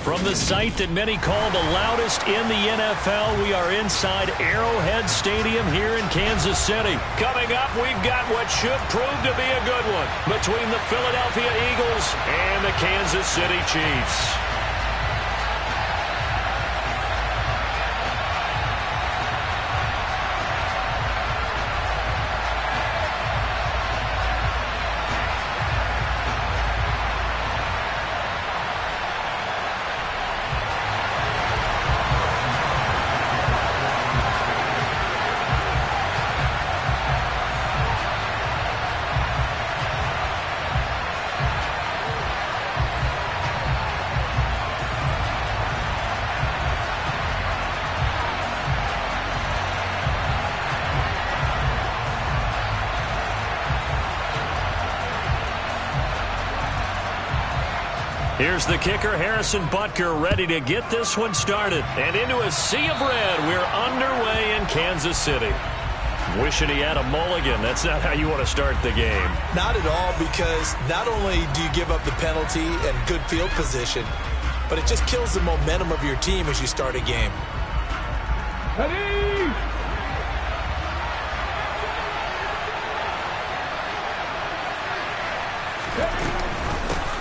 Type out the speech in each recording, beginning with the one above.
From the site that many call the loudest in the NFL, we are inside Arrowhead Stadium here in Kansas City. Coming up, we've got what should prove to be a good one between the Philadelphia Eagles and the Kansas City Chiefs. Here's the kicker, Harrison Butker, ready to get this one started. And into a sea of red, we're underway in Kansas City. Wishing he had a mulligan. That's not how you want to start the game. Not at all, because not only do you give up the penalty and good field position, but it just kills the momentum of your team as you start a game. Ready?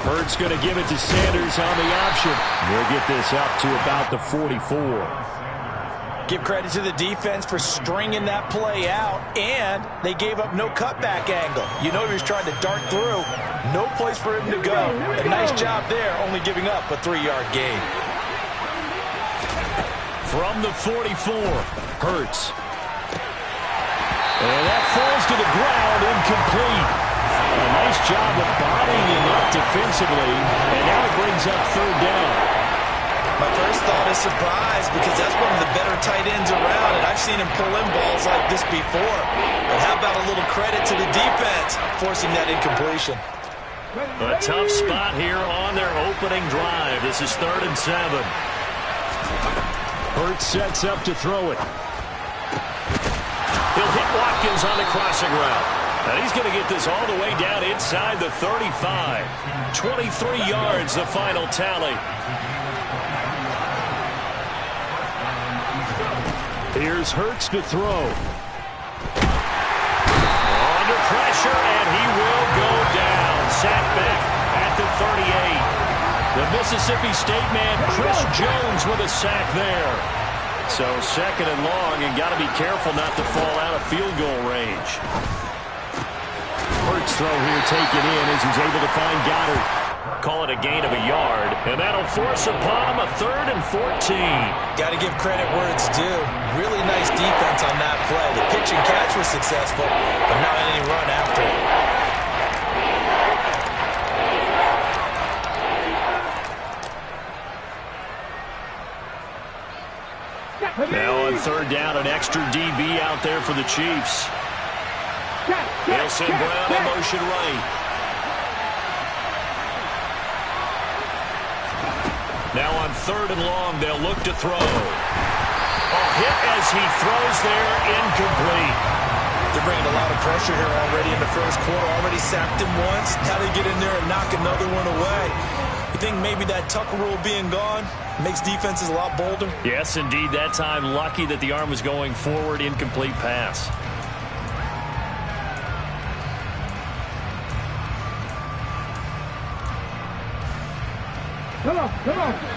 Hurts going to give it to Sanders on the option. We'll get this up to about the 44. Give credit to the defense for stringing that play out, and they gave up no cutback angle. You know he was trying to dart through. No place for him to go. A nice job there, only giving up a 3-yard gain. From the 44, Hurts. And that falls to the ground, incomplete. A nice job of bodying him up defensively, and now it brings up third down. My first thought is surprise, because that's one of the better tight ends around, and I've seen him pull in balls like this before. But how about a little credit to the defense, forcing that incompletion? A tough spot here on their opening drive. This is 3rd and 7. Hurts sets up to throw it. He'll hit Watkins on the crossing route. And he's going to get this all the way down inside the 35. 23 yards, the final tally. Here's Hurts to throw. Under pressure, and he will go down. Sacked back at the 38. The Mississippi State man, Chris Jones, with a sack there. So 2nd and long, and got to be careful not to fall out of field goal range. Hurts throw here taken in as he's able to find Goddard. Call it a gain of a yard, and that'll force upon him a 3rd and 14. Got to give credit where it's due. Really nice defense on that play. The pitch and catch was successful, but not any run after it. Now on 3rd down, an extra DB out there for the Chiefs. They'll send Brown in motion right. Now on 3rd and long, they'll look to throw. A hit as he throws there, incomplete. They're bringing a lot of pressure here already in the first quarter. Already sacked him once. Now they get in there and knock another one away. You think maybe that Tucker rule being gone makes defenses a lot bolder? Yes, indeed. That time, lucky that the arm was going forward, incomplete pass. Come on.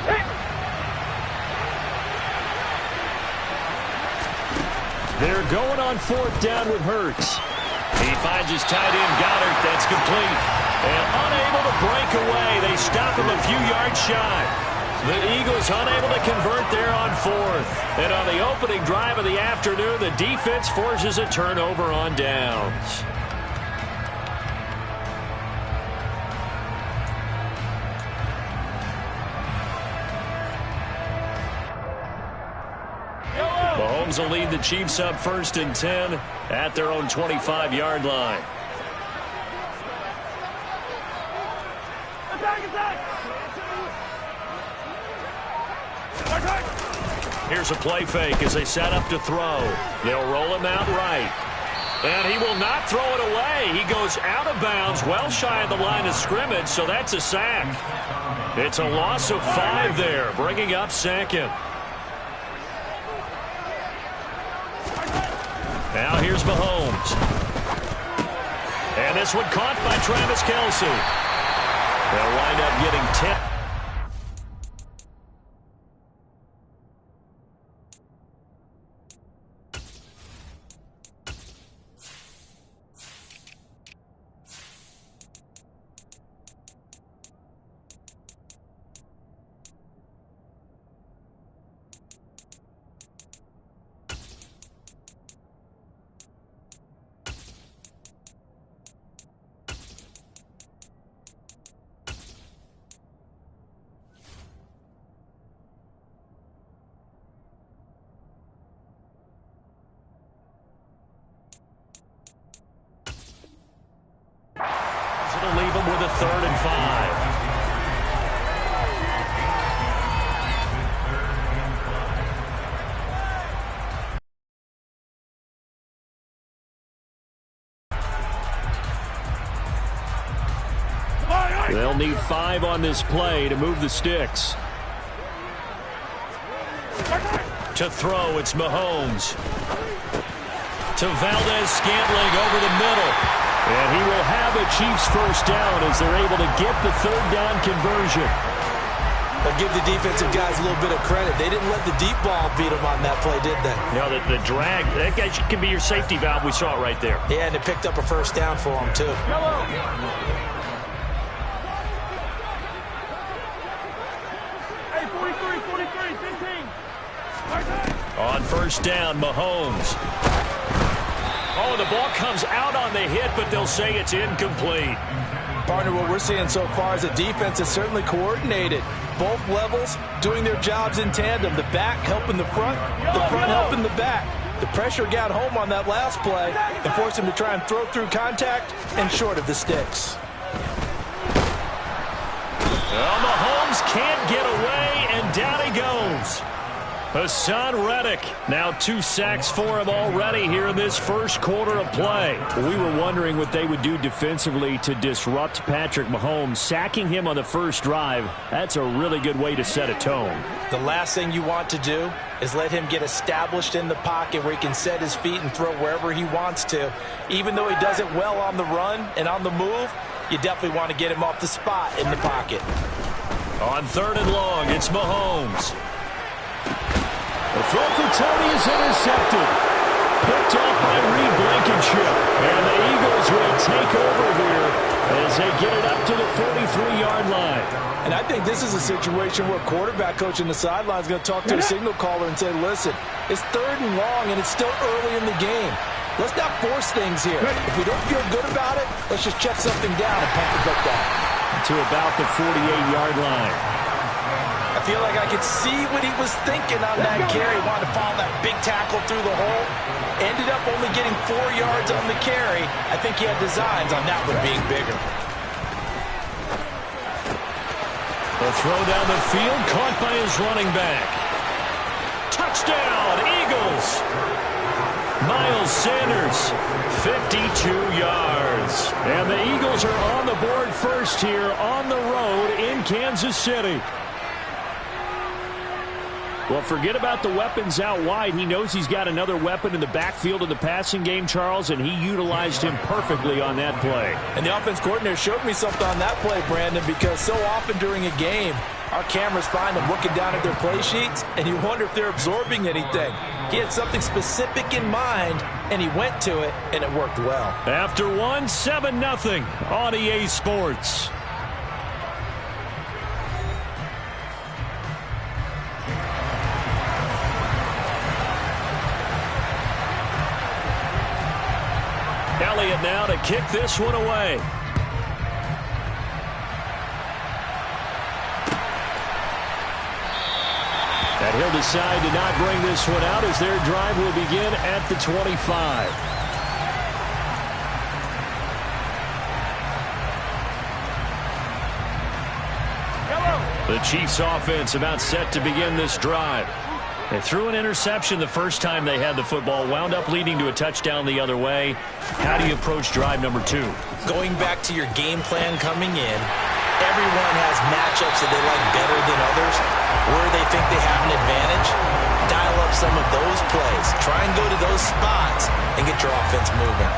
Hey. They're going on 4th down with Hurts. He finds his tight end, Goddard. That's complete. And unable to break away. They stop him a few yards shy. The Eagles unable to convert there on 4th. And on the opening drive of the afternoon, the defense forces a turnover on downs. Mahomes will lead the Chiefs up 1st and 10 at their own 25-yard line. Here's a play fake as they set up to throw. They'll roll him out right. And he will not throw it away. He goes out of bounds, well shy of the line of scrimmage, so that's a sack. It's a loss of 5 there, bringing up second. Now here's Mahomes. And this one caught by Travis Kelce. They'll wind up getting 10. It'll leave him with a 3rd and 5. They'll need 5 on this play to move the sticks. To throw, it's Mahomes. To Valdez-Scantling over the middle. And he will have a Chiefs first down as they're able to get the 3rd down conversion. They'll give the defensive guys a little bit of credit. They didn't let the deep ball beat them on that play, did they? No, the drag, that guy can be your safety valve. We saw it right there. Yeah, and it picked up a first down for them, too. Hey, 43, 15. On first down, Mahomes. Oh, the ball comes out on the hit, but they'll say it's incomplete. Partner, what we're seeing so far is a defense that's certainly coordinated. Both levels doing their jobs in tandem. The back helping the front helping the back. The pressure got home on that last play and forced him to try and throw through contact and short of the sticks. Well, Mahomes can't get away, and down he goes. Hassan Reddick, now 2 sacks for him already here in this first quarter of play. We were wondering what they would do defensively to disrupt Patrick Mahomes. Sacking him on the first drive, that's a really good way to set a tone. The last thing you want to do is let him get established in the pocket where he can set his feet and throw wherever he wants to. Even though he does it well on the run and on the move, you definitely want to get him off the spot in the pocket. On 3rd and long, it's Mahomes. The throw for Tony is intercepted. Picked off by Reed Blankenship. And the Eagles will take over here as they get it up to the 43-yard line. And I think this is a situation where quarterback coach in the sideline is going to talk to a signal caller and say, listen, it's 3rd and long and it's still early in the game. Let's not force things here. If we don't feel good about it, let's just check something down and pump the football. To about the 48-yard line. I feel like I could see what he was thinking on that carry. Wanted to follow that big tackle through the hole. Ended up only getting 4 yards on the carry. I think he had designs on that one being bigger. The throw down the field, caught by his running back. Touchdown, Eagles! Miles Sanders, 52 yards. And the Eagles are on the board first here on the road in Kansas City. Well, forget about the weapons out wide. He knows he's got another weapon in the backfield of the passing game, Charles, and he utilized him perfectly on that play. And the offense coordinator showed me something on that play, Brandon, because so often during a game, our cameras find them looking down at their play sheets, and you wonder if they're absorbing anything. He had something specific in mind, and he went to it, and it worked well. After one, 7-0 on EA Sports. Elliott now to kick this one away. And he'll decide to not bring this one out as their drive will begin at the 25. The Chiefs offense about set to begin this drive. They threw an interception the first time they had the football, wound up leading to a touchdown the other way. How do you approach drive number 2? Going back to your game plan coming in, everyone has matchups that they like better than others, where they think they have an advantage. Dial up some of those plays. Try and go to those spots and get your offense moving.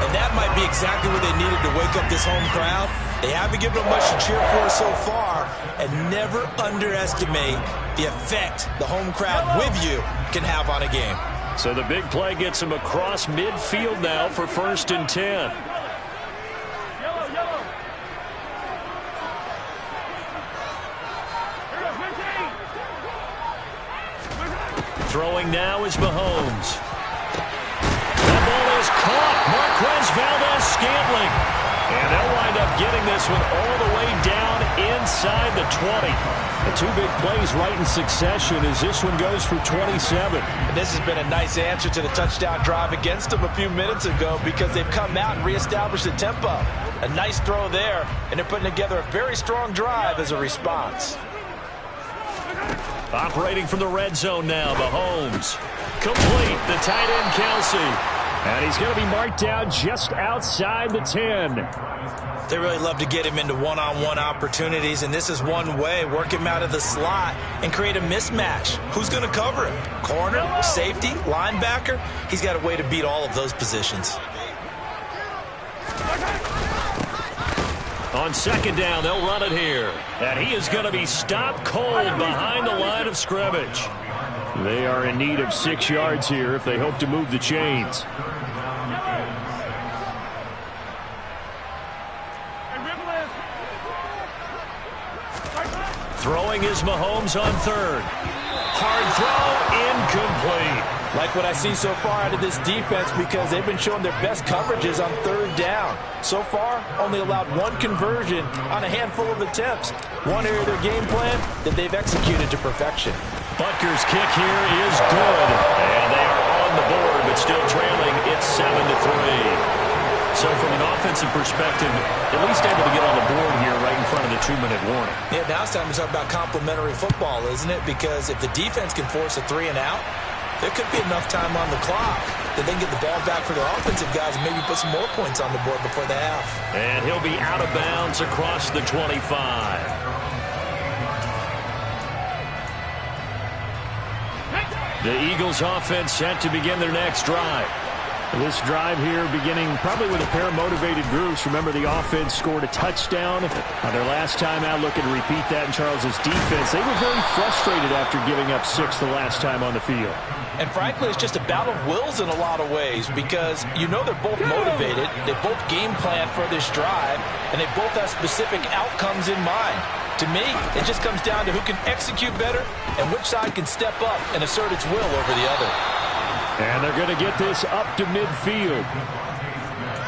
And that might be exactly what they needed to wake up this home crowd. They haven't given them much to cheer for so far, and never underestimate the effect the home crowd with you can have on a game. So the big play gets him across midfield now for 1st and 10. Yellow, yellow. Here goes 15. Throwing now is Mahomes. That ball is caught. Marquez Valdes-Scantling. And they'll wind up getting this one all the way down inside the 20. The two big plays right in succession as this one goes for 27. And this has been a nice answer to the touchdown drive against them a few minutes ago because they've come out and reestablished the tempo. A nice throw there, and they're putting together a very strong drive as a response. Operating from the red zone now, Mahomes. Complete, the tight end Kelsey. And he's going to be marked down just outside the 10. They really love to get him into one-on-one opportunities, and this is one way. Work him out of the slot and create a mismatch. Who's going to cover him? Corner, safety, linebacker? He's got a way to beat all of those positions. On 2nd down, they'll run it here. And he is going to be stopped cold behind the line of scrimmage. They are in need of 6 yards here if they hope to move the chains. Throwing is Mahomes on 3rd. Hard throw, incomplete. Like what I see so far out of this defense because they've been showing their best coverages on 3rd down. So far, only allowed 1 conversion on a handful of attempts. One area of their game plan that they've executed to perfection. Butker's kick here is good. And they are on the board, but still trailing. It's 7-3. So from an offensive perspective, at least able to get on the board here right in front of the 2-minute warning. Yeah, now it's time to talk about complementary football, isn't it? Because if the defense can force a 3-and-out, there could be enough time on the clock that they can get the ball back for their offensive guys and maybe put some more points on the board before the half. And he'll be out of bounds across the 25. The Eagles offense set to begin their next drive. This drive here beginning probably with a pair of motivated groups. Remember, the offense scored a touchdown on their last time out. Looking to repeat that in Charles's defense. They were very frustrated after giving up 6 the last time on the field. And frankly, it's just a battle of wills in a lot of ways because you know they're both motivated. They both game plan for this drive, and they both have specific outcomes in mind. To me, it just comes down to who can execute better and which side can step up and assert its will over the other. And they're going to get this up to midfield.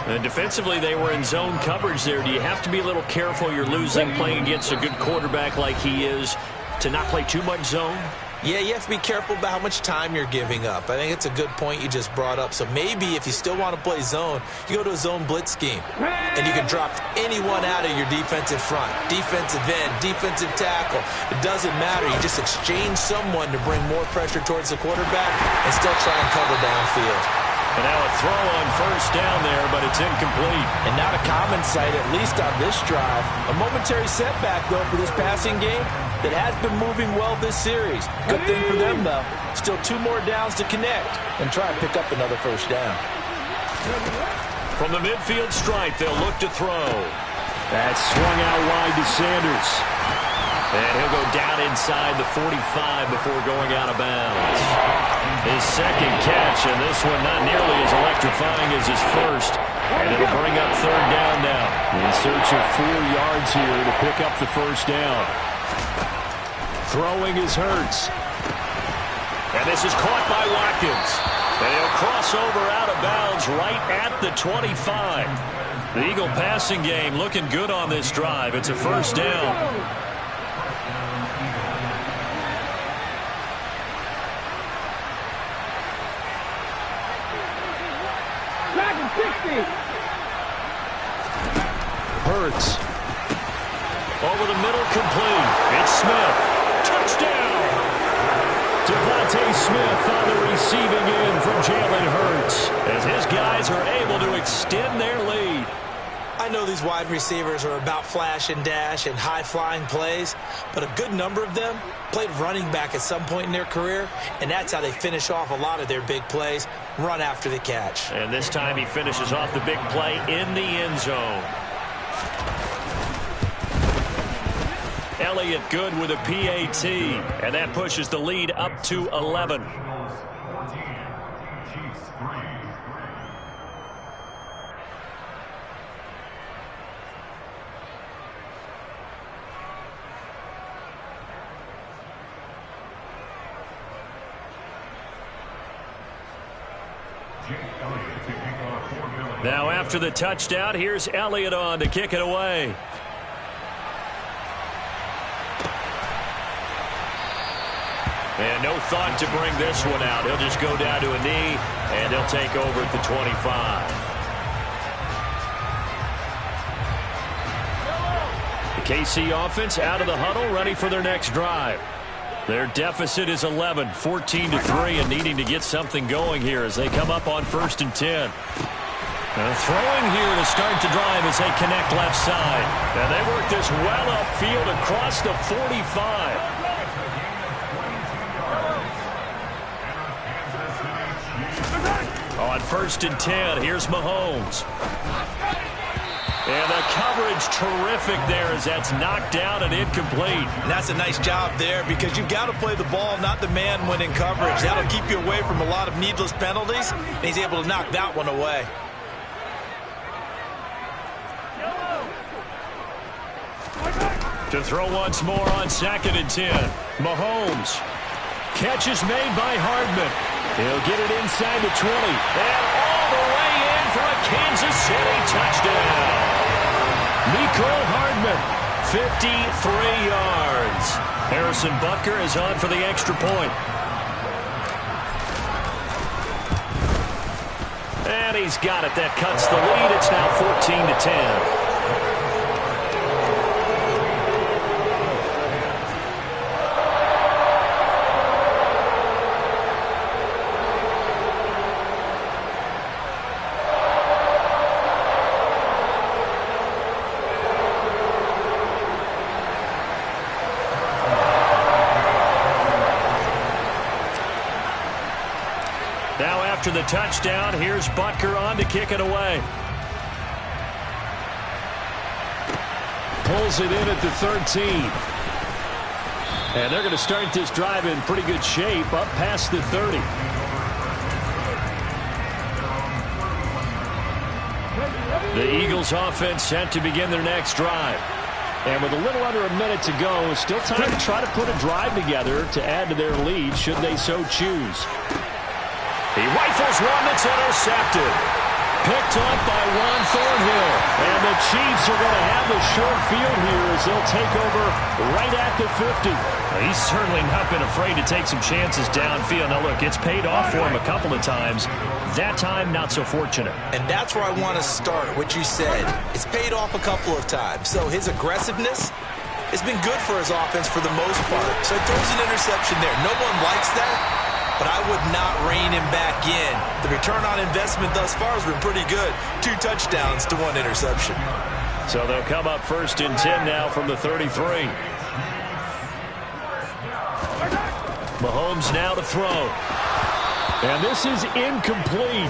And defensively, they were in zone coverage there. Do you have to be a little careful? You're losing playing against a good quarterback like he is to not play too much zone? Yeah, you have to be careful about how much time you're giving up. I think it's a good point you just brought up. So maybe if you still want to play zone, you go to a zone blitz scheme. And you can drop anyone out of your defensive front. Defensive end, defensive tackle. It doesn't matter. You just exchange someone to bring more pressure towards the quarterback and still try and cover downfield. And now a throw on 1st down there, but it's incomplete. And not a common sight, at least on this drive. A momentary setback, though, for this passing game that has been moving well this series. Good thing for them, though. Still 2 more downs to connect and try and pick up another 1st down. From the midfield stripe, they'll look to throw. That's swung out wide to Sanders. And he'll go down inside the 45 before going out of bounds. His 2nd catch, and this one not nearly as electrifying as his 1st. And it'll bring up 3rd down now. In search of 4 yards here to pick up the 1st down. Throwing is Hurts. And this is caught by Watkins. And he'll cross over out of bounds right at the 25. The Eagle passing game looking good on this drive. It's a 1st down. Hurts. Over the middle, complete. It's Smith. Touchdown! Devontae Smith on the receiving end from Jalen Hurts as his guys are able to extend their lead. I know these wide receivers are about flash and dash and high-flying plays, but a good number of them played running back at some point in their career, and that's how they finish off a lot of their big plays, run after the catch. And this time he finishes off the big play in the end zone. Elliott good with a PAT, and that pushes the lead up to 11. Now after the touchdown, here's Elliott on to kick it away. And no thought to bring this one out. He'll just go down to a knee, and he'll take over at the 25. The KC offense out of the huddle, ready for their next drive. Their deficit is 11, 14-3, and needing to get something going here as they come up on 1st and 10. Throwing here to start the drive as they connect left side. And they work this well upfield across the 45. On 1st and 10, here's Mahomes. And the coverage terrific there as that's knocked down and incomplete. And that's a nice job there because you've got to play the ball, not the man when in coverage. That'll keep you away from a lot of needless penalties, and he's able to knock that one away. To throw once more on 2nd and 10. Mahomes. Catch is made by Hardman. He'll get it inside the 20. And all the way in for a Kansas City touchdown. Mecole Hardman, 53 yards. Harrison Butker is on for the extra point. And he's got it. That cuts the lead. It's now 14-10. After the touchdown, here's Butker on to kick it away. Pulls it in at the 13. And they're going to start this drive in pretty good shape up past the 30. The Eagles offense set to begin their next drive. And with a little under a minute to go, still time to try to put a drive together to add to their lead should they so choose. He rifles one that's intercepted. Picked up by Juan Thornhill. And the Chiefs are going to have the short field here as they'll take over right at the 50. He's certainly not been afraid to take some chances downfield. Now, look, it's paid off for him a couple of times. That time, not so fortunate. And that's where I want to start, what you said. It's paid off a couple of times. So his aggressiveness has been good for his offense for the most part. So he throws an interception there. No one likes that. But I would not rein him back in. The return on investment thus far has been pretty good. 2 touchdowns to 1 interception. So they'll come up 1st and 10 now from the 33. Mahomes now to throw. And this is incomplete.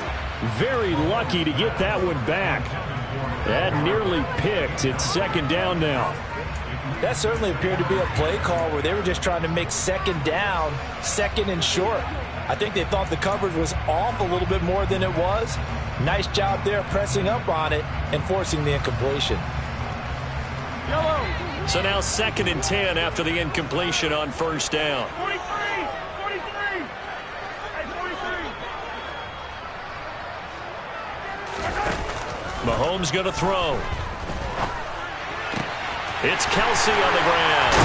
Very lucky to get that one back. That nearly picked. It's 2nd down now. That certainly appeared to be a play call where they were just trying to make 2nd down, 2nd and short. I think they thought the coverage was off a little bit more than it was. Nice job there pressing up on it and forcing the incompletion. Yellow. So now 2nd and 10 after the incompletion on 1st down. 43. Hey, 43. Mahomes going to throw. It's Kelsey on the ground.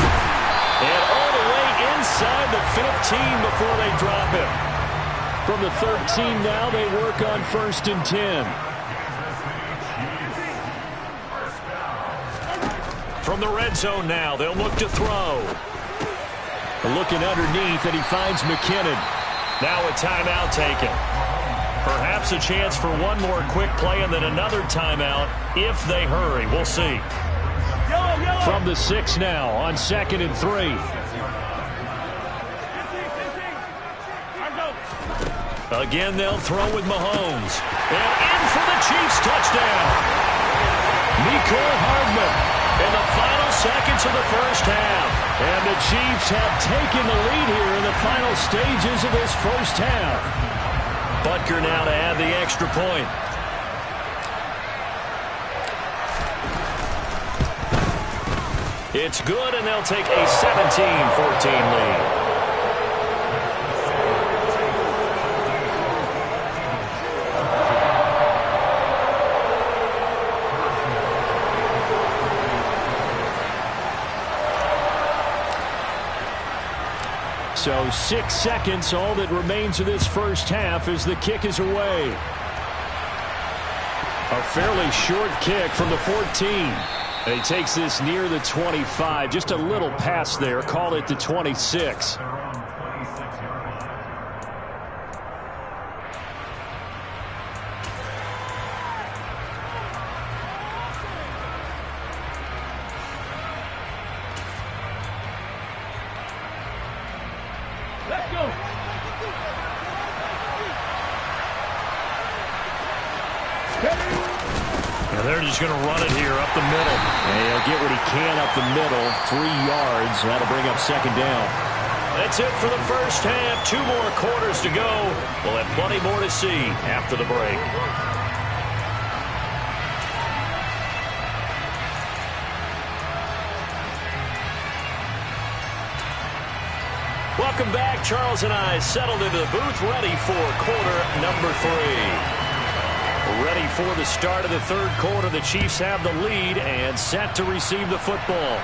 And all the way inside the 15 before they drop him. From the 13 now, they work on 1st and 10. From the red zone now, they'll look to throw. Looking underneath, and he finds McKinnon. Now a timeout taken. Perhaps a chance for one more quick play and then another timeout if they hurry. We'll see. From the 6 now on 2nd and 3. Again, they'll throw with Mahomes. And in for the Chiefs touchdown. Mecole Hardman in the final seconds of the first half. And the Chiefs have taken the lead here in the final stages of this first half. Butker now to add the extra point. It's good, and they'll take a 17-14 lead. So 6 seconds, all that remains of this first half as the kick is away. A fairly short kick from the 14. And he takes this near the 25. Just a little pass there. Call it the 26. Let's go. And they're just going to run it here up the middle. And he'll get what he can up the middle. 3 yards. That'll bring up 2nd down. That's it for the first half. 2 more quarters to go. We'll have plenty more to see after the break. Welcome back. Charles and I settled into the booth, ready for quarter number 3. Ready for the start of the third quarter. The Chiefs have the lead and set to receive the football.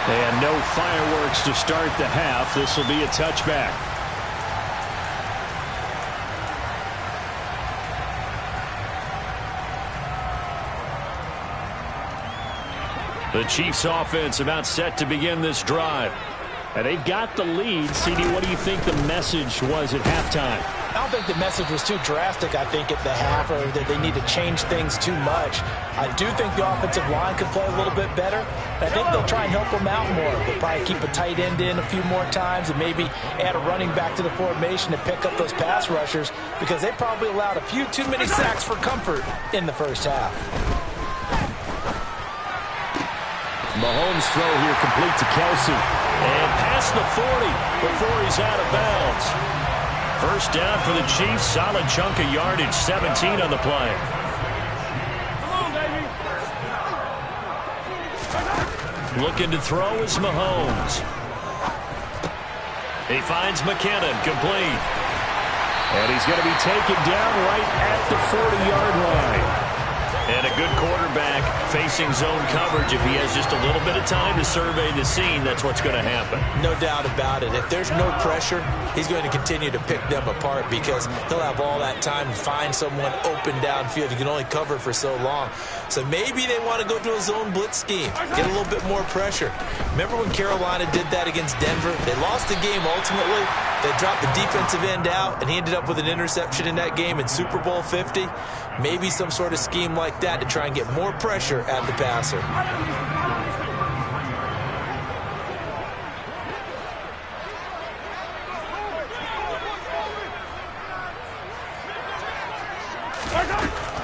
And no fireworks to start the half. This will be a touchback. The Chiefs offense about set to begin this drive. And they've got the lead. CD, what do you think the message was at halftime? I don't think the message was too drastic, I think, at the half, or that they need to change things too much. I do think the offensive line could play a little bit better. I think they'll try and help them out more. They'll probably keep a tight end in a few more times and maybe add a running back to the formation to pick up those pass rushers, because they probably allowed a few too many sacks for comfort in the first half. Mahomes' throw here complete to Kelce. And past the 40 before he's out of bounds. First down for the Chiefs. Solid chunk of yardage. 17 on the play. Come on, baby. Looking to throw is Mahomes. He finds McKinnon complete. And he's going to be taken down right at the 40-yard line. And a good quarterback facing zone coverage. If he has just a little bit of time to survey the scene, that's what's going to happen. No doubt about it. If there's no pressure, he's going to continue to pick them apart, because he'll have all that time to find someone open downfield. He can only cover for so long. So maybe they want to go to a zone blitz scheme, get a little bit more pressure. Remember when Carolina did that against Denver? They lost the game ultimately. They dropped the defensive end out, and he ended up with an interception in that game in Super Bowl 50. Maybe some sort of scheme like that to try and get more pressure at the passer.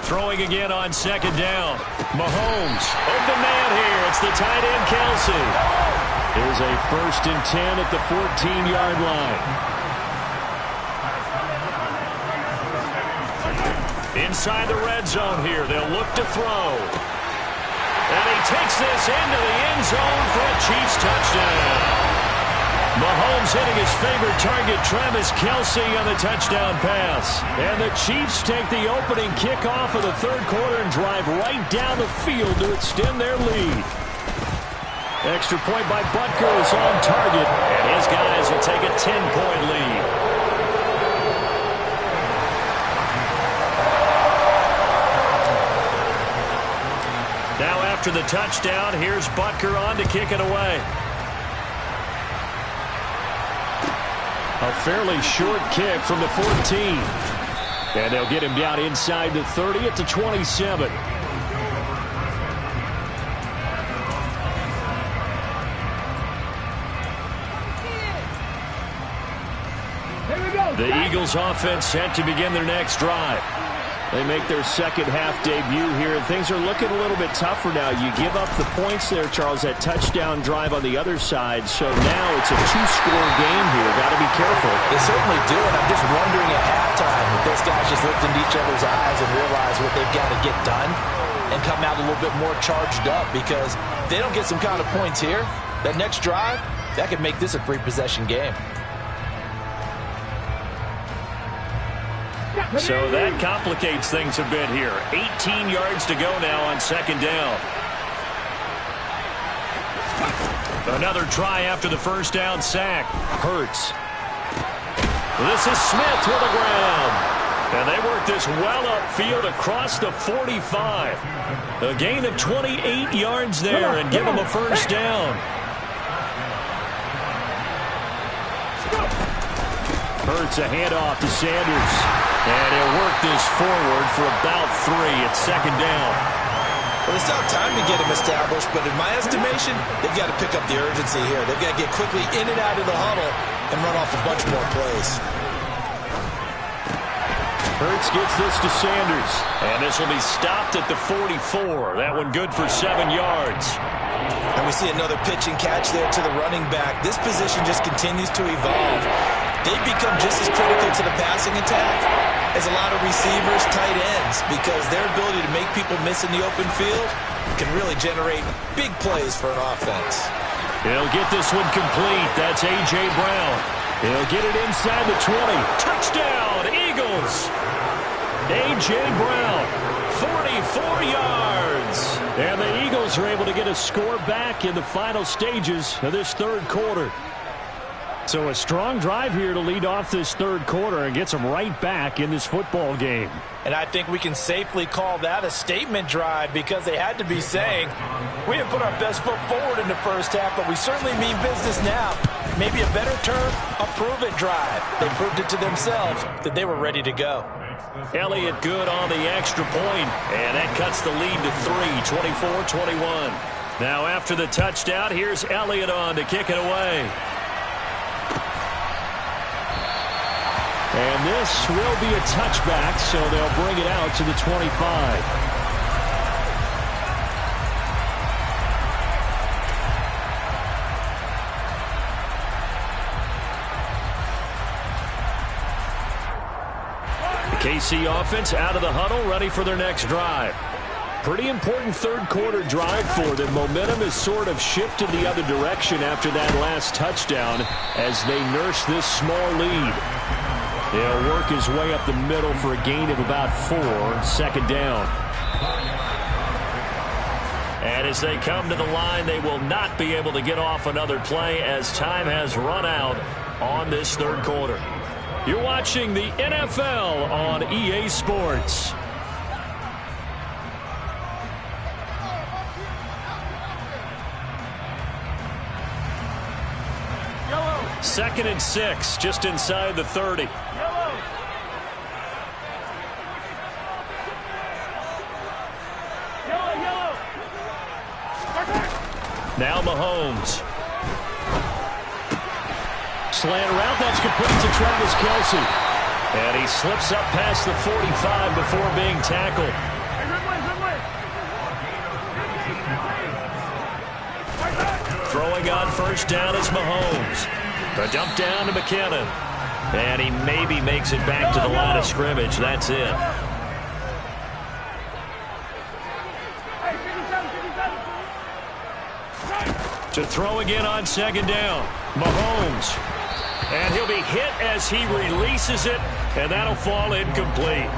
Throwing again on 2nd down. Mahomes, open man here. It's the tight end, Kelce. Here's a 1st and 10 at the 14-yard line. Inside the red zone here. They'll look to throw. And he takes this into the end zone for a Chiefs touchdown. Mahomes hitting his favorite target, Travis Kelce, on the touchdown pass. And the Chiefs take the opening kickoff of the third quarter and drive right down the field to extend their lead. Extra point by Butker is on target, and his guys will take a 10-point lead. Now after the touchdown, here's Butker on to kick it away. A fairly short kick from the 14. And they'll get him down inside the 30 at the 27. The Eagles offense set to begin their next drive. They make their second half debut here, and things are looking a little bit tougher now. You give up the points there, Charles, that touchdown drive on the other side. So now it's a two-score game here. Got to be careful. They certainly do, and I'm just wondering at halftime if those guys just looked into each other's eyes and realized what they've got to get done and come out a little bit more charged up, because if they don't get some kind of points here, that next drive, that could make this a three-possession game. So that complicates things a bit here. 18 yards to go now on second down. Another try after the first down sack. Hurts. This is Smith to the ground. And they work this well upfield across the 45. A gain of 28 yards there and give them a first down. Hurts a handoff to Sanders. And he'll work this forward for about 3 at second down. Well, they still have time to get him established, but in my estimation, they've got to pick up the urgency here. They've got to get quickly in and out of the huddle and run off a bunch more plays. Hurts gets this to Sanders. And this will be stopped at the 44. That one good for 7 yards. And we see another pitch and catch there to the running back. This position just continues to evolve. They've become just as critical to the passing attack as a lot of receivers, tight ends, because their ability to make people miss in the open field can really generate big plays for an offense. He'll get this one complete. That's A.J. Brown. He'll get it inside the 20. Touchdown, Eagles. A.J. Brown, 44 yards. And the Eagles are able to get a score back in the final stages of this third quarter. So a strong drive here to lead off this third quarter and gets them right back in this football game. And I think we can safely call that a statement drive, because they had to be saying, we didn't put our best foot forward in the first half, but we certainly mean business now. Maybe a better term, a prove-it drive. They proved it to themselves that they were ready to go. Elliott good on the extra point, and that cuts the lead to 3, 24-21. Now after the touchdown, here's Elliott on to kick it away. And this will be a touchback, so they'll bring it out to the 25. The KC offense out of the huddle, ready for their next drive. Pretty important third quarter drive for them. Momentum has sort of shifted the other direction after that last touchdown as they nurse this small lead. He'll work his way up the middle for a gain of about 4, second down. And as they come to the line, they will not be able to get off another play as time has run out on this third quarter. You're watching the NFL on EA Sports. Second and 6, just inside the 30. Now Mahomes. Slant route, that's complete to Travis Kelce. And he slips up past the 45 before being tackled. Throwing on first down is Mahomes. A dump down to McKinnon. And he maybe makes it back to the line of scrimmage. That's it. To throw again on second down. Mahomes. And he'll be hit as he releases it. And that'll fall incomplete.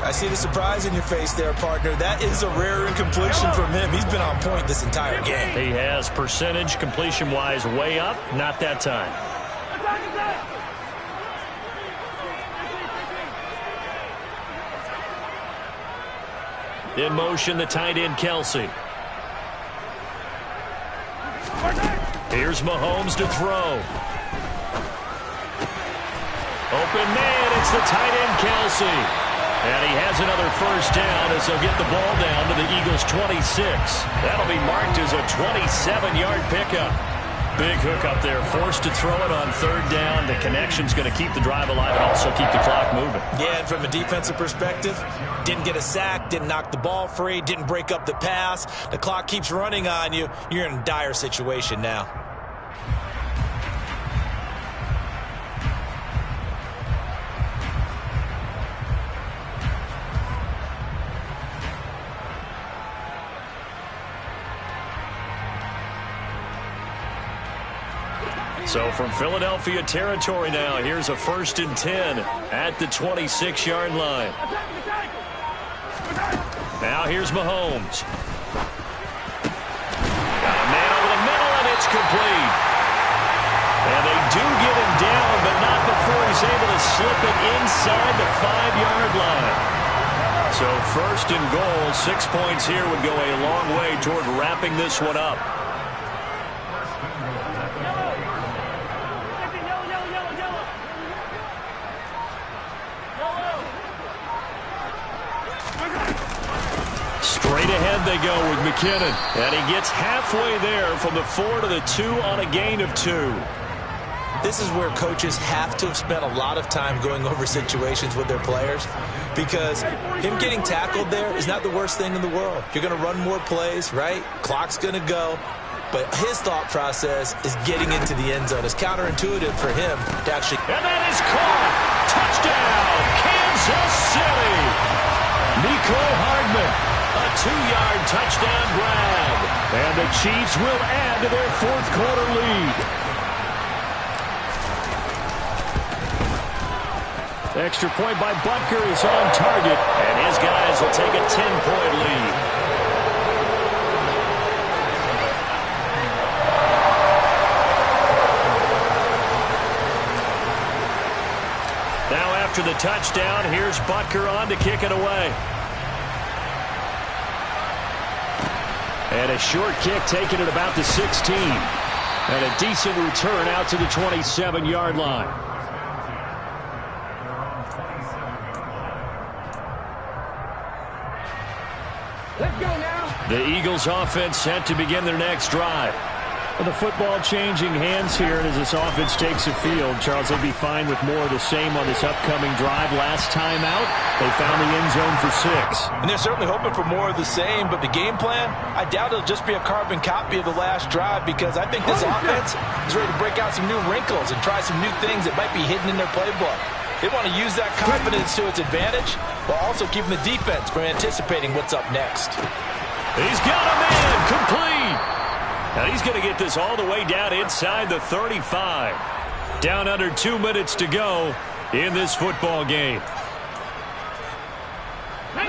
I see the surprise in your face there, partner. That is a rare incompletion from him. He's been on point this entire game. He has percentage completion-wise way up. Not that time. In motion, the tight end, Kelce. Here's Mahomes to throw. Open man, it's the tight end, Kelsey. And he has another first down as they'll get the ball down to the Eagles' 26. That'll be marked as a 27-yard pickup. Big hook up there, forced to throw it on third down. The connection's going to keep the drive alive and also keep the clock moving. Yeah, and from a defensive perspective, didn't get a sack, didn't knock the ball free, didn't break up the pass. The clock keeps running on you. You're in a dire situation now. So from Philadelphia territory now, here's a 1st and 10 at the 26-yard line. Now here's Mahomes. Got a man over the middle, and it's complete. And they do get him down, but not before he's able to slip it inside the 5-yard line. So 1st and goal, 6 points here would go a long way toward wrapping this one up. Straight ahead they go with McKinnon. And he gets halfway there from the 4 to the 2 on a gain of 2. This is where coaches have to have spent a lot of time going over situations with their players, because him getting tackled there is not the worst thing in the world. You're going to run more plays, right? Clock's going to go. But his thought process is getting into the end zone. It's counterintuitive for him to actually... And that is caught! Touchdown, Kansas City! Mecole Hardman. A 2-yard touchdown grab. And the Chiefs will add to their 4th quarter lead. Extra point by Butker is on target. And his guys will take a 10-point lead. Now after the touchdown, here's Butker on to kick it away. And a short kick taken at about the 16. And a decent return out to the 27-yard line. Let's go now. The Eagles offense set to begin their next drive. With the football changing hands here, and as this offense takes the field, Charles, they'd be fine with more of the same on this upcoming drive. Last time out, they found the end zone for 6. And they're certainly hoping for more of the same, but the game plan, I doubt it'll just be a carbon copy of the last drive, because I think this offense is ready to break out some new wrinkles and try some new things that might be hidden in their playbook. They want to use that confidence to its advantage, while also keeping the defense from anticipating what's up next. He's got a man, complete. And he's going to get this all the way down inside the 35. Down under 2 minutes to go in this football game.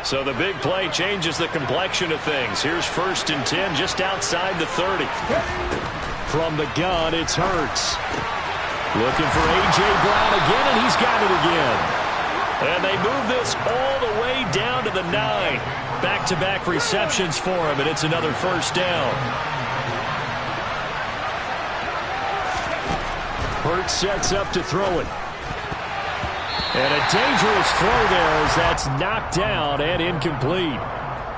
So the big play changes the complexion of things. Here's 1st and 10 just outside the 30. From the gun, it's Hurts. Looking for A.J. Brown again, and he's got it again. And they move this all the way down to the 9. Back-to-back receptions for him, and it's another first down. Hurts sets up to throw it. And a dangerous throw there as that's knocked down and incomplete.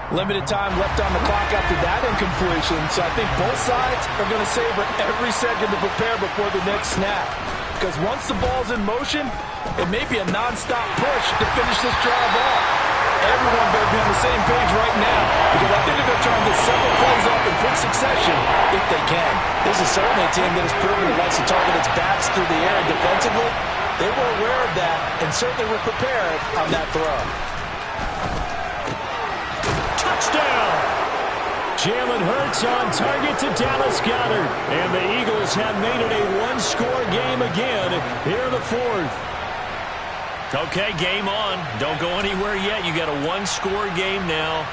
Limited time left on the clock after that incompletion, so I think both sides are going to savor every second to prepare before the next snap. Because once the ball's in motion, it may be a non-stop push to finish this drive off. Everyone better be on the same page right now, because I think they're going to try and get several plays up in quick succession if they can. This is certainly a team that has proven it likes to target its backs through the air defensively. They were aware of that and certainly were prepared on that throw. Touchdown! Jalen Hurts on target to Dallas Goedert. And the Eagles have made it a one-score game again here in the 4th. Okay, game on. Don't go anywhere yet. You got a one-score game now.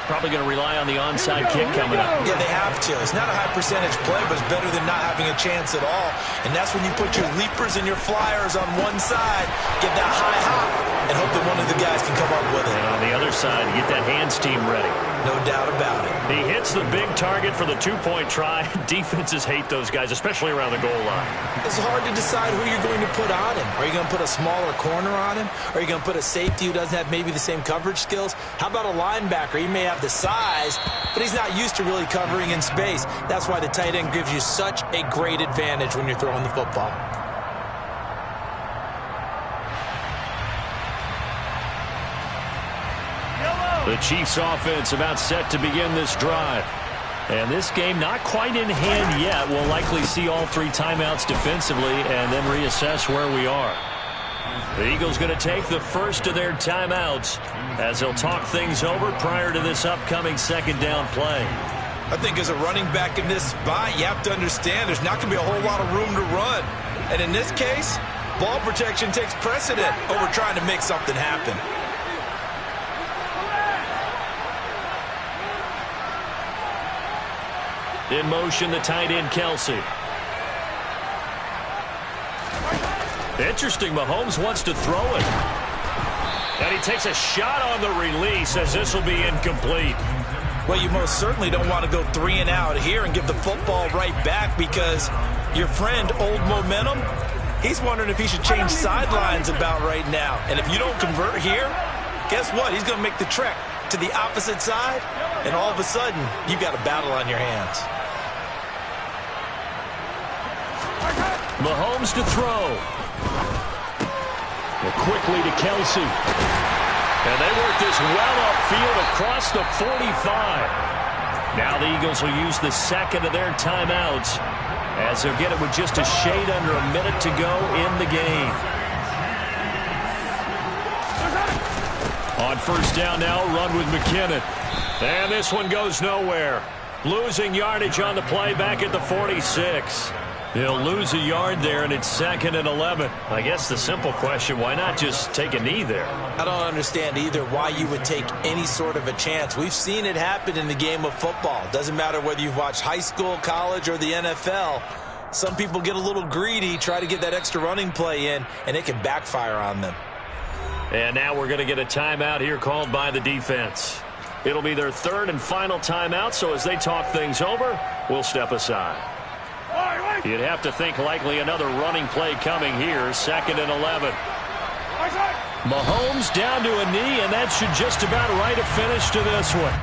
Probably going to rely on the onside kick coming up. Yeah, they have to. It's not a high percentage play, but it's better than not having a chance at all. And that's when you put your leapers and your flyers on one side, get that high hop, and hope that one of the guys can come up with it. And on the other side, get that hands team ready. No doubt about it. He hits the big target for the two-point try. Defenses hate those guys, especially around the goal line. It's hard to decide who you're going to put on him. Are you going to put a smaller corner on him? Are you going to put a safety who doesn't have maybe the same coverage skills? How about a linebacker? He may have the size, but he's not used to really covering in space. That's why the tight end gives you such a great advantage when you're throwing the football. The Chiefs offense about set to begin this drive. And this game not quite in hand yet. We'll likely see all 3 timeouts defensively and then reassess where we are. The Eagles going to take the first of their timeouts as they'll talk things over prior to this upcoming second down play. I think as a running back in this spot, you have to understand there's not going to be a whole lot of room to run. And in this case, ball protection takes precedent over trying to make something happen. In motion, the tight end, Kelce. Interesting, Mahomes wants to throw it. And he takes a shot on the release as this will be incomplete. Well, you most certainly don't want to go 3 and out here and give the football right back because your friend, Old Momentum, he's wondering if he should change sidelines about right now. And if you don't convert here, guess what? He's going to make the trek to the opposite side, and all of a sudden, you've got a battle on your hands. Mahomes to throw. Quickly to Kelce. And they work this well upfield across the 45. Now the Eagles will use the second of their timeouts as they'll get it with just a shade under a minute to go in the game. On first down now, run with McKinnon. And this one goes nowhere. Losing yardage on the play back at the 46. He'll lose a yard there, and it's 2nd and 11. I guess the simple question, why not just take a knee there? I don't understand either why you would take any sort of a chance. We've seen it happen in the game of football. Doesn't matter whether you've watched high school, college, or the NFL. Some people get a little greedy, try to get that extra running play in, and it can backfire on them. And now we're going to get a timeout here called by the defense. It'll be their 3rd and final timeout, so as they talk things over, we'll step aside. You'd have to think likely another running play coming here, 2nd and 11. Mahomes down to a knee, and that should just about write a finish to this one.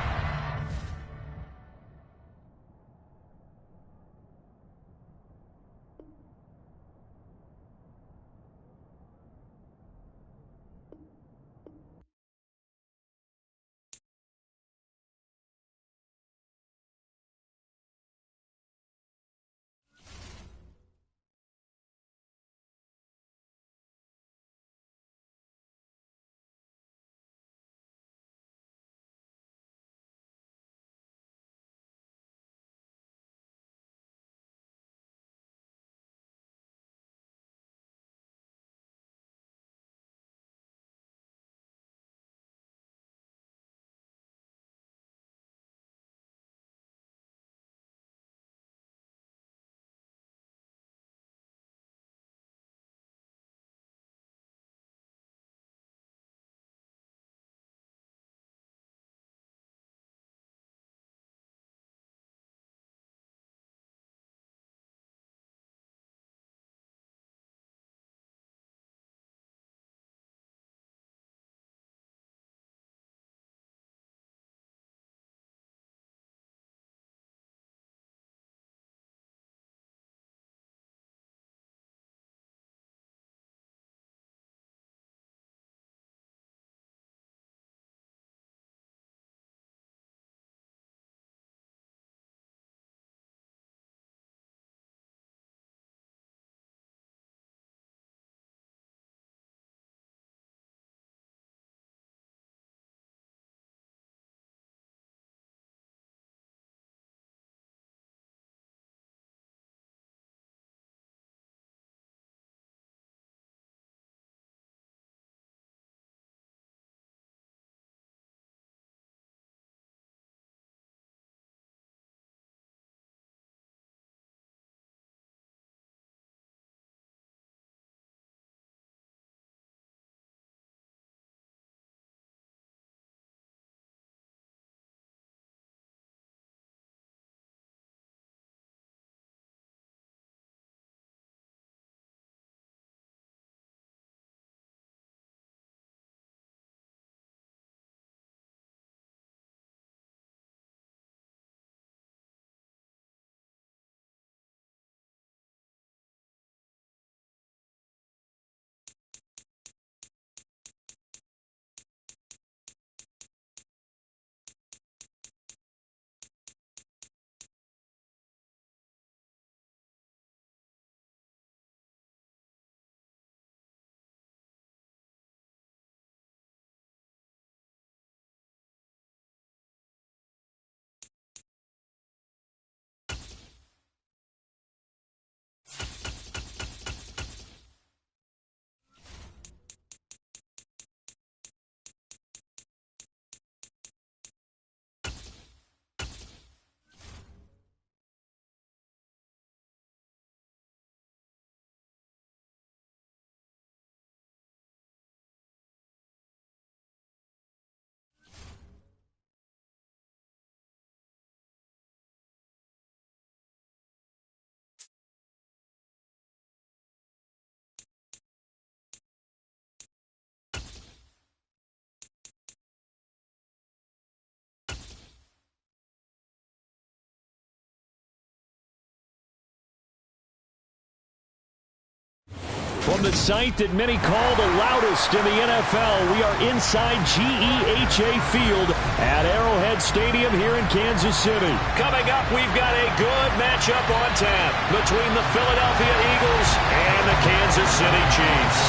From the site that many call the loudest in the NFL, we are inside GEHA Field at Arrowhead Stadium here in Kansas City. Coming up, we've got a good matchup on tap between the Philadelphia Eagles and the Kansas City Chiefs.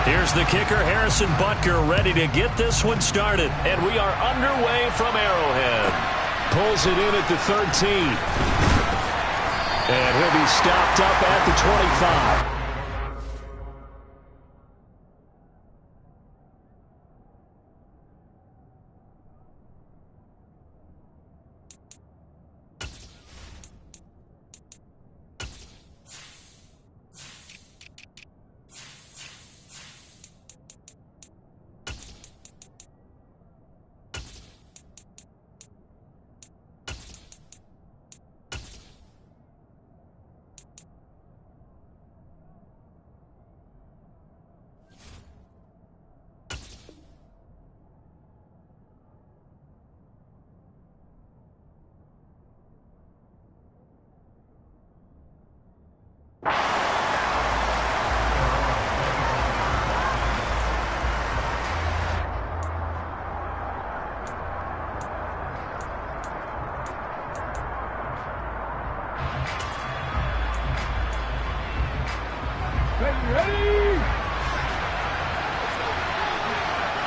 Here's the kicker, Harrison Butker, ready to get this one started. And we are underway from Arrowhead. Pulls it in at the 13. And he'll be stopped up at the 25. Ready?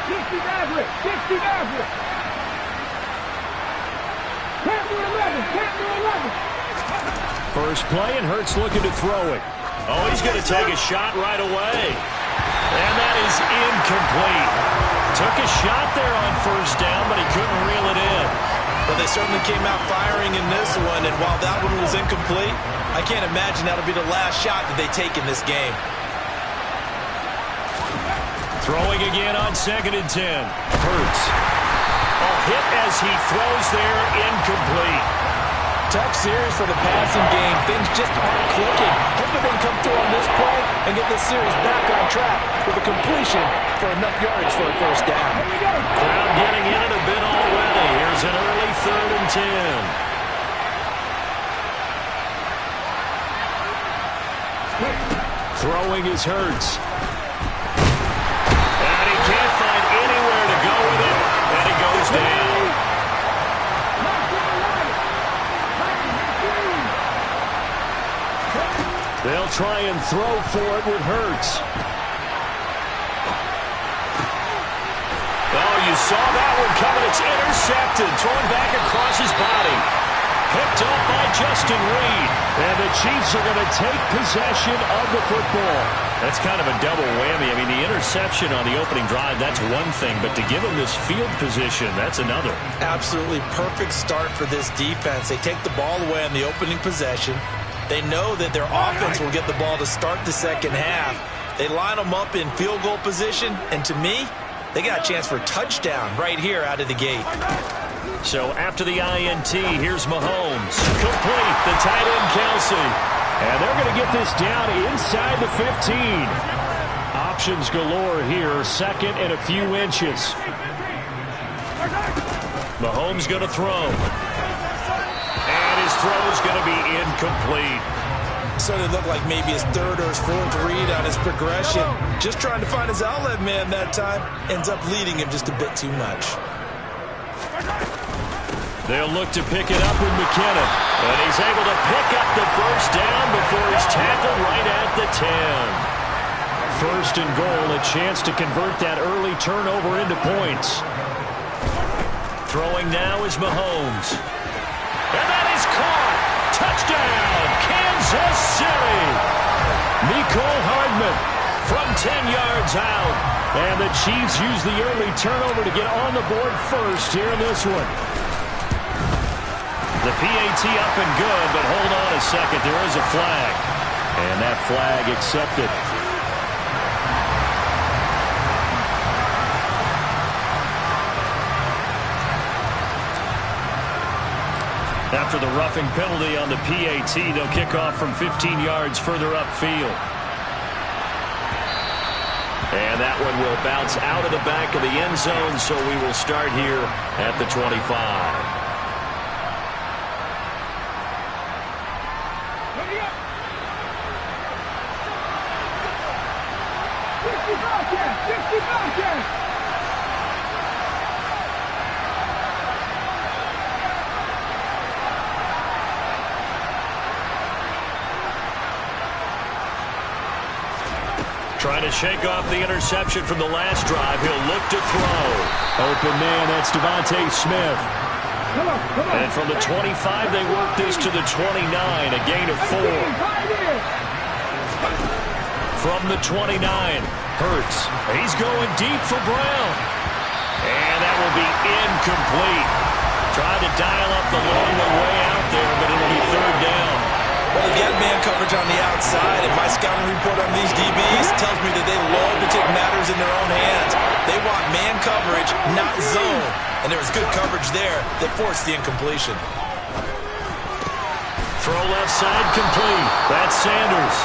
60 Maverick. 60 Maverick. Count to 11. Count to 11. First play, and Hurts looking to throw it. Oh, he's going to take a shot right away. And that is incomplete. Took a shot there on first down, but he couldn't reel it in. But they certainly came out firing in this one, and while that one was incomplete, I can't imagine that'll be the last shot that they take in this game. Throwing again on 2nd and 10. Hurts. A hit as he throws there, incomplete. Tough series for the passing game. Things just aren't clicking. Hoping they can come through on this play and get this series back on track with a completion for enough yards for a first down. Crowd getting in it a bit already. Here's an early 3rd and 10. Throwing is Hurts. And he can't find anywhere to go with it. And he goes down. They'll try and throw for it with Hurts. Oh, you saw that one coming. It's intercepted. Thrown back across his body. Picked up by Justin Reed. And the Chiefs are going to take possession of the football. That's kind of a double whammy. I mean, the interception on the opening drive, that's one thing. But to give him this field position, that's another. Absolutely perfect start for this defense. They take the ball away on the opening possession. They know that their offense will get the ball to start the second half. They line them up in field goal position, and to me, they got a chance for a touchdown right here out of the gate. So after the INT, here's Mahomes. Complete, the tight end Kelsey. And they're going to get this down inside the 15. Options galore here, 2nd and a few inches. Mahomes going to throw. His throw is going to be incomplete. So it looked like maybe his 3rd or his 4th read on his progression. Just trying to find his outlet man that time. Ends up leading him just a bit too much. They'll look to pick it up with McKinnon. And he's able to pick up the first down before he's tackled right at the 10. 1st and goal, a chance to convert that early turnover into points. Throwing now is Mahomes. And that is caught. Touchdown, Kansas City. Mecole Hardman from 10 yards out. And the Chiefs use the early turnover to get on the board first here in this one. The PAT up and good, but hold on a second. There is a flag. And that flag accepted. After the roughing penalty on the PAT, they'll kick off from 15 yards further upfield. And that one will bounce out of the back of the end zone, so we will start here at the 25. Trying to shake off the interception from the last drive. He'll look to throw. Open man, that's Devontae Smith. And from the 25, they work this to the 29, a gain of 4. From the 29, Hurts. He's going deep for Brown. And that will be incomplete. Trying to dial up the long way out there, but it'll be third down. Well, they've got man coverage on the outside, and my scouting report on these DBs tells me that they love to take matters in their own hands. They want man coverage, not zone. And there was good coverage there that forced the incompletion. Throw left side complete. That's Sanders.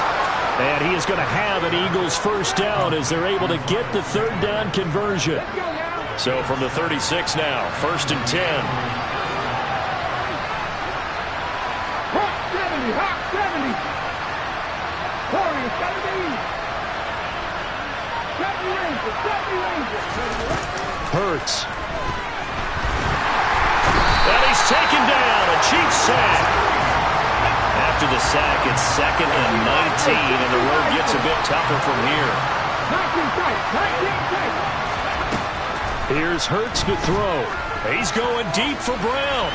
And he is going to have an Eagles first down as they're able to get the third down conversion. So from the 36 now, 1st and 10. Hot 70. Corey, 70 Rangers. Hurts. And he's taken down. A Chiefs sack. After the sack, it's 2nd and 19, and the road gets a bit tougher from here. Here's Hurts to throw. He's going deep for Brown.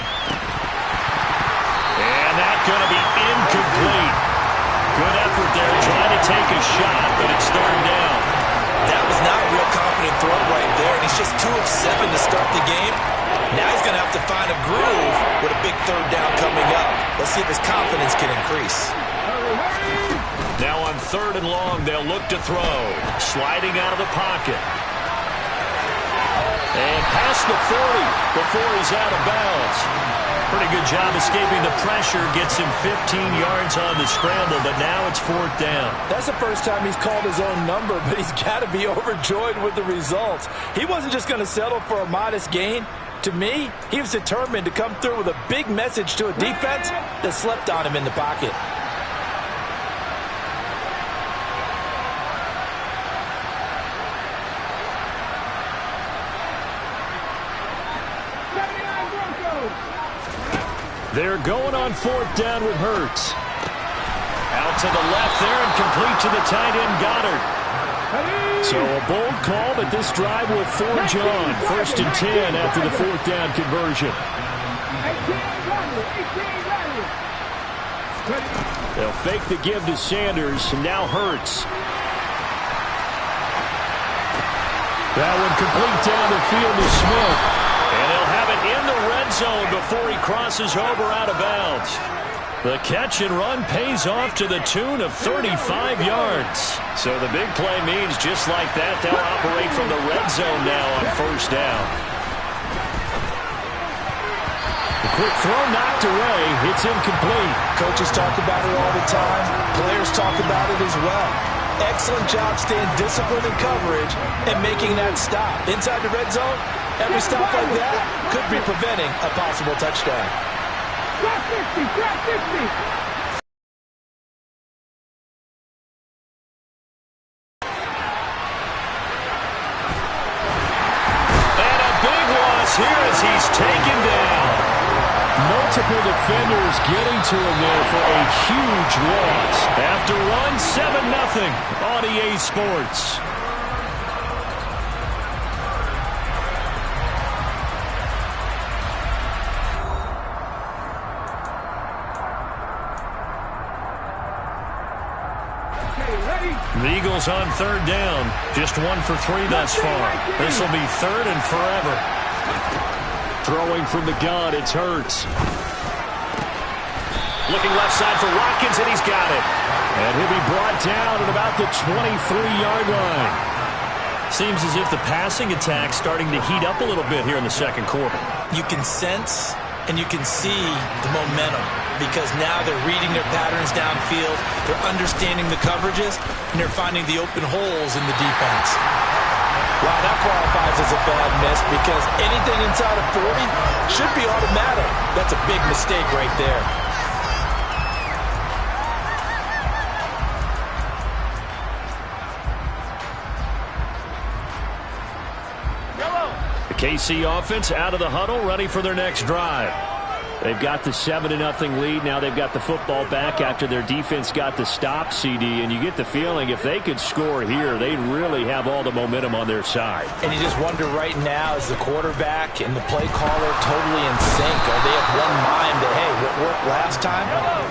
And that's going to be incomplete. Good effort there trying to take a shot, but it's third down. That was not a real confident throw right there, and he's just 2 of 7 to start the game. Now he's going to have to find a groove with a big third down coming up. Let's see if his confidence can increase. Now on 3rd and long, they'll look to throw. Sliding out of the pocket. And past the 40 before he's out of bounds. Pretty good job escaping the pressure. Gets him 15 yards on the scramble, but now it's 4th down. That's the first time he's called his own number, but he's got to be overjoyed with the results. He wasn't just going to settle for a modest gain. To me, he was determined to come through with a big message to a defense that slept on him in the pocket. They're going on 4th down with Hurts. Out to the left there and complete to the tight end Goddard. So a bold call, but this drive will forge on. 1st and 10 after the 4th down conversion. They'll fake the give to Sanders, and now Hurts. That one complete down the field to Smith. And he'll have it in the red zone before he crosses over out of bounds. The catch and run pays off to the tune of 35 yards. So the big play means just like that, they'll operate from the red zone now on 1st down. The quick throw knocked away. It's incomplete. Coaches talk about it all the time. Players talk about it as well. Excellent job staying disciplined in coverage and making that stop. Inside the red zone, every stop like that could be preventing a possible touchdown. Drop 50. And a big loss here as he's taken down. Multiple defenders getting to him there for a huge loss. After one, 7-0 on EA Sports. The Eagles on 3rd down. Just 1 for 3 thus far. This will be 3rd and forever. Throwing from the gun, it's Hurts. Looking left side for Watkins, and he's got it. And he'll be brought down at about the 23-yard line. Seems as if the passing attack's starting to heat up a little bit here in the 2nd quarter. You can sense and you can see the momentum because now they're reading their patterns downfield, they're understanding the coverages, and they're finding the open holes in the defense. Wow, that qualifies as a bad miss because anything inside of 40 should be automatic. That's a big mistake right there. KC offense out of the huddle, ready for their next drive. They've got the 7-0 lead. Now they've got the football back after their defense got the stop, CD. And you get the feeling if they could score here, they'd really have all the momentum on their side. And you just wonder right now, is the quarterback and the play caller totally in sync? Are they of one mind that, hey, what worked last time?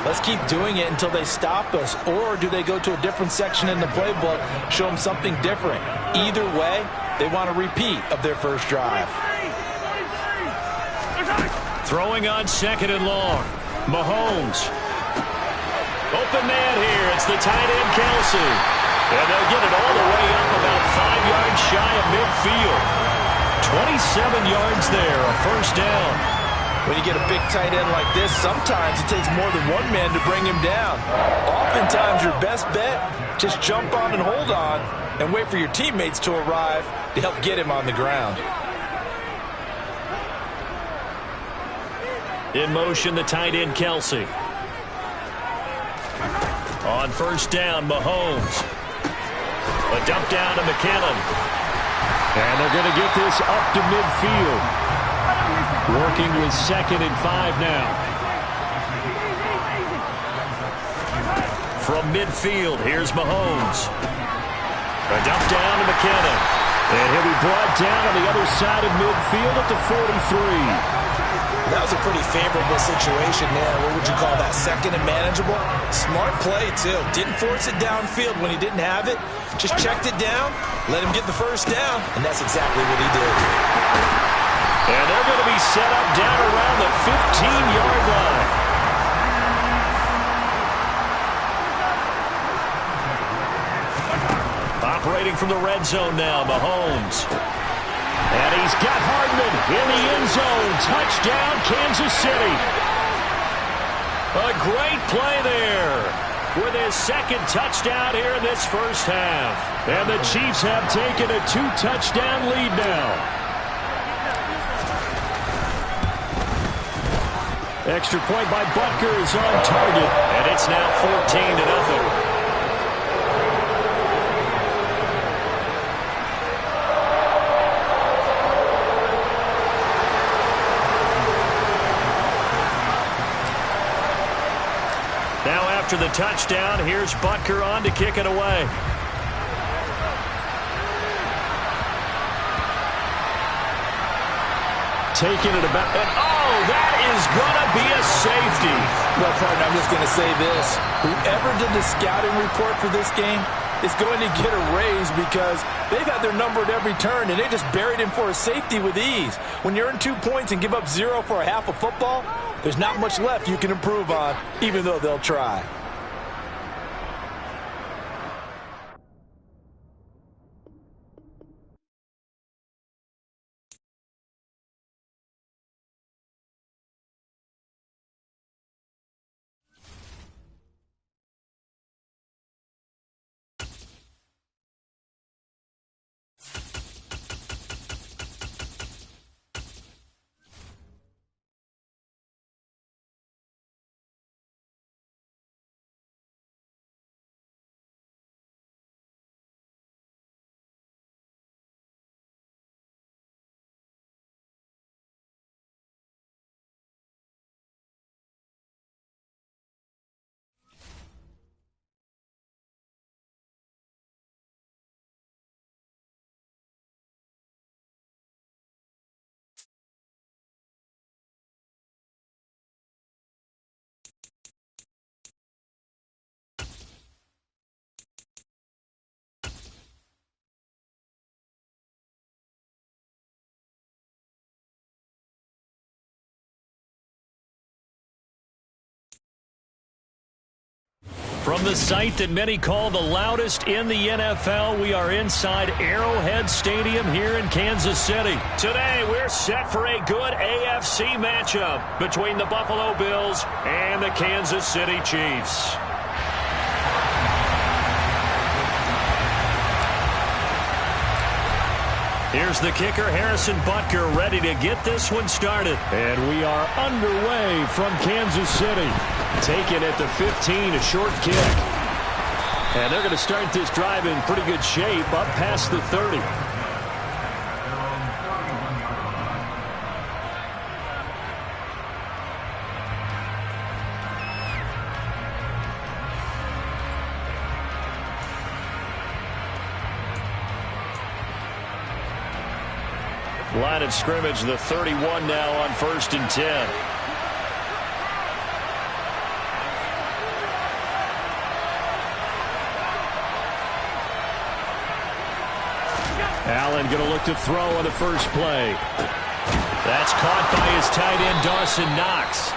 Let's keep doing it until they stop us. Or do they go to a different section in the playbook, show them something different? Either way, they want a repeat of their first drive. Throwing on 2nd and long. Mahomes. Open man here. It's the tight end, Kelce. And they'll get it all the way up about 5 yards shy of midfield. 27 yards there, a first down. When you get a big tight end like this, sometimes it takes more than one man to bring him down. Oftentimes, your best bet, just jump on and hold on and wait for your teammates to arrive to help get him on the ground. In motion, the tight end, Kelce. On first down, Mahomes. A dump down to McKinnon. And they're going to get this up to midfield. Working with 2nd and 5 now. From midfield, here's Mahomes. A dump down to McKinnon. And he'll be brought down on the other side of midfield at the 43. That was a pretty favorable situation there. What would you call that? 2nd and manageable? Smart play, too. Didn't force it downfield when he didn't have it. Just checked it down, let him get the first down, and that's exactly what he did. And they're going to be set up down around the 15-yard line. Operating from the red zone now, Mahomes. And he's got Hardman in the end zone. Touchdown, Kansas City. A great play there with his 2nd touchdown here in this first half. And the Chiefs have taken a 2-touchdown lead now. Extra point by Butker is on target. And it's now 14-0. After the touchdown, here's Butker on to kick it away. Taking it about, and oh, that is going to be a safety. Well, partner, I'm just going to say this. Whoever did the scouting report for this game is going to get a raise because they've had their number at every turn, and they just buried him for a safety with ease. When you earn 2 points and give up 0 for a half of football, there's not much left you can improve on, even though they'll try. From the site that many call the loudest in the NFL, we are inside Arrowhead Stadium here in Kansas City. Today, we're set for a good AFC matchup between the Buffalo Bills and the Kansas City Chiefs. Here's the kicker, Harrison Butker, ready to get this one started. And we are underway from Kansas City. Taken at the 15, a short kick. And they're going to start this drive in pretty good shape, up past the 30. Line of scrimmage, the 31 now on 1st and 10. Allen going to look to throw on the first play. That's caught by his tight end, Dawson Knox.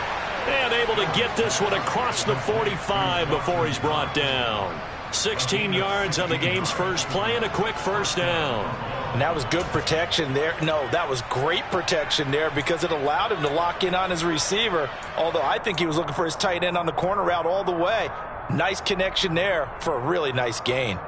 And able to get this one across the 45 before he's brought down. 16 yards on the game's first play and a quick first down. And that was good protection there. No, that was great protection there because it allowed him to lock in on his receiver. Although I think he was looking for his tight end on the corner route all the way. Nice connection there for a really nice gain.